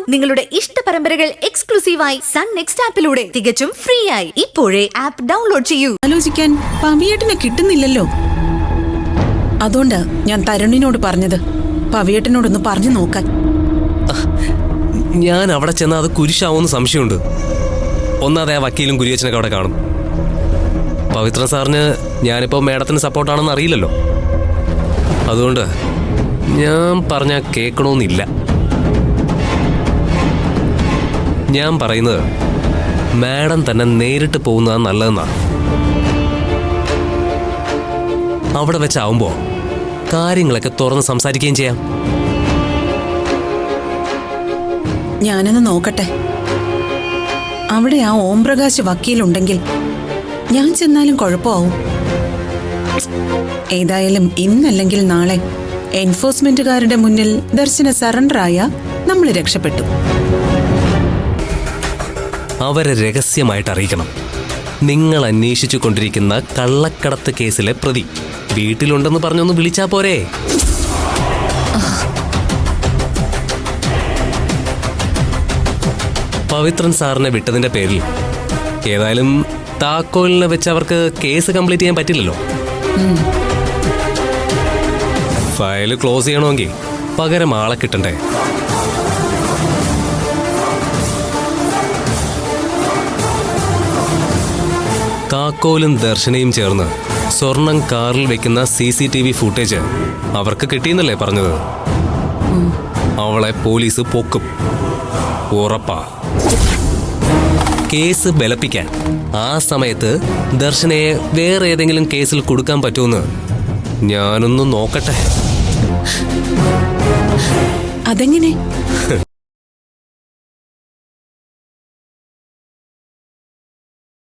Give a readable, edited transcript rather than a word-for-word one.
നിങ്ങളുടെ ഇഷ്ട പരമ്പരകൾ എക്സ്ക്ലൂസീവായി സൺ നെക്സ്റ്റ് ആപ്പിലൂടെ തികച്ചും ഫ്രീ ആയി ഇപ്പോഴേ ആപ്പ് ഡൗൺലോഡ് ചെയ്യൂ. ആലോചിക്കാൻ പവിയേട്ടനെ കിട്ടുന്നില്ലല്ലോ. അതുകൊണ്ട് ഞാൻ തരുണിനോട് പറഞ്ഞത് പവിയേട്ടനോടൊന്ന് പറഞ്ഞു നോക്കാൻ. ഞാൻ അവിടെ ചെന്നാൽ അത് കുരിശാവുമെന്ന് സംശയമുണ്ട്. ഒന്നാതെ ആ വക്കീലും കുരിയച്ചനൊക്കെ അവിടെ കാണും. പവിത്രൻ സാറിന് ഞാനിപ്പോൾ മേഡത്തിന് സപ്പോർട്ടാണെന്ന് അറിയില്ലല്ലോ. അതുകൊണ്ട് ഞാൻ പറഞ്ഞാൽ കേൾക്കണമെന്നില്ല. ഞാൻ പറയുന്നത് മാഡം തന്നെ നേരിട്ട് പോകുന്നതാണ് നല്ലതെന്നാണ്. അവിടെ വെച്ചാവുമ്പോൾ കാര്യങ്ങളൊക്കെ തുറന്ന് സംസാരിക്കുകയും ചെയ്യാം. ഞാനൊന്ന് നോക്കട്ടെ. അവിടെ ആ ഓംപ്രകാശ് വക്കീലുണ്ടെങ്കിൽ ഞാൻ ചെന്നാലും കുഴപ്പമാവും. ഏതായാലും ഇന്നല്ലെങ്കിൽ നാളെ എൻഫോഴ്സ്മെന്റുകാരുടെ മുന്നിൽ ദർശന സറണ്ടറായ നമ്മൾ രക്ഷപ്പെട്ടു. അവരെ രഹസ്യമായിട്ട് അറിയിക്കണം. നിങ്ങൾ അന്വേഷിച്ചു കൊണ്ടിരിക്കുന്ന കള്ളക്കടത്ത് കേസിലെ പ്രതി വീട്ടിലുണ്ടെന്ന് പറഞ്ഞൊന്ന് വിളിച്ചാ പോരെ? പവിത്രൻ സാറിനെ വിട്ടതിന്റെ പേരിൽ ഏതായാലും താക്കോലിനെ വെച്ച് അവർക്ക് കേസ് കംപ്ലീറ്റ് ചെയ്യാൻ പറ്റില്ലല്ലോ. ഫയല് ക്ലോസ് ചെയ്യണമെങ്കിൽ പകരം ആളെ കിട്ടണ്ടേ? താക്കോലും ദർശനയും ചേർന്ന് സ്വർണം കാറിൽ വെക്കുന്ന CCTV ഫുട്ടേജ് അവർക്ക് കിട്ടിയെന്നല്ലേ പറഞ്ഞത്? അവളെ പോലീസ് പൊക്കും, ഉറപ്പാ. കേസ് ബലപ്പിക്കാൻ ആ സമയത്ത് ദർശനയെ വേറെ ഏതെങ്കിലും കേസിൽ കൊടുക്കാൻ പറ്റുമെന്ന് ഞാനൊന്ന് നോക്കട്ടെ. അതെങ്ങനെ?